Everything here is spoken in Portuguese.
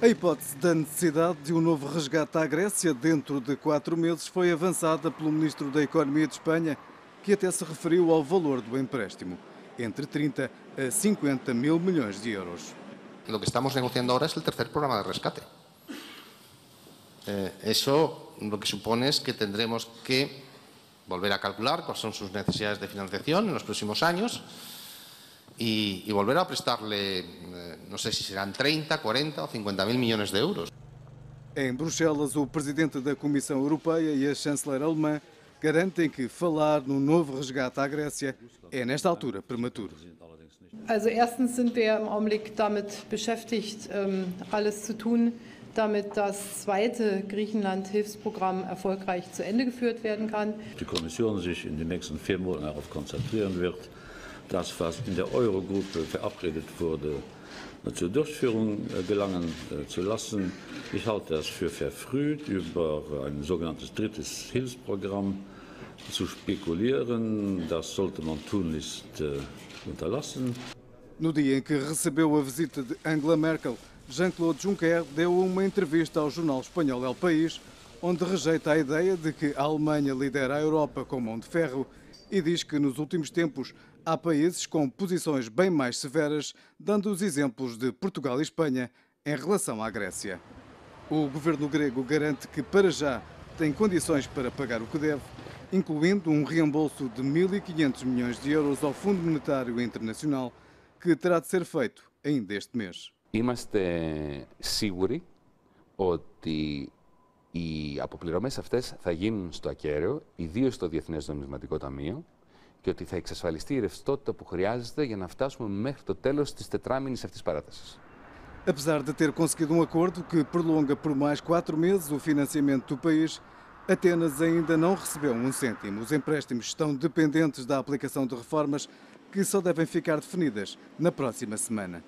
A hipótese da necessidade de um novo resgate à Grécia dentro de 4 meses foi avançada pelo Ministro da Economia de Espanha, que até se referiu ao valor do empréstimo, entre 30 a 50 mil milhões de euros. Lo que estamos negociando ahora es el tercer programa de rescate. Eso lo que supone es que tendremos que volver a calcular cuáles son sus necesidades de financiación en los próximos años y volver a prestarle, no sé si serán 30, 40 o 50 mil millones de euros. Em Bruxelas, o presidente da Comissão Europeia e a chanceler alemã garantem que falar no novo resgate à Grécia é, nesta altura, prematuro. Also erstens sind wir im Augenblick damit beschäftigt, alles zu tun, damit das zweite Griechenland-Hilfsprogramm erfolgreich zu Ende geführt werden kann. Die Kommission sich in den nächsten 4 Monaten darauf konzentrieren wird, das, was in der Eurogruppe verabredet wurde, zur Durchführung gelangen zu lassen. Ich halte das für verfrüht, über ein sogenanntes drittes Hilfsprogramm zu spekulieren. Das sollte man tunlichst unterlassen. No dia em que recebeu a visita de Angela Merkel, Jean-Claude Juncker deu uma entrevista ao jornal espanhol El País, onde rejeita a ideia de que a Alemanha lidera a Europa com mão de ferro e diz que nos últimos tempos há países com posições bem mais severas, dando os exemplos de Portugal e Espanha em relação à Grécia. O governo grego garante que, para já, tem condições para pagar o que deve, incluindo um reembolso de 1.500 milhões de euros ao Fundo Monetário Internacional, que terá de ser feito ainda este mês. Είμαστε σίγουροι ότι οι αποπληρωμές αυτές θα γίνουν στο ακέραιο, ιδίως στο Διεθνές Νομισματικό Ταμείο, και ότι θα εξασφαλιστεί η ρευστότητα που χρειάζεται για να φτάσουμε μέχρι το τέλος της τετράμηνης αυτής παράτασης. Apesar de ter conseguido um acordo que prolonga por mais 4 meses o financiamento do país, Atenas ainda não recebeu um cêntimo. Os empréstimos estão dependentes da aplicação de reformas que só devem ficar definidas na próxima semana.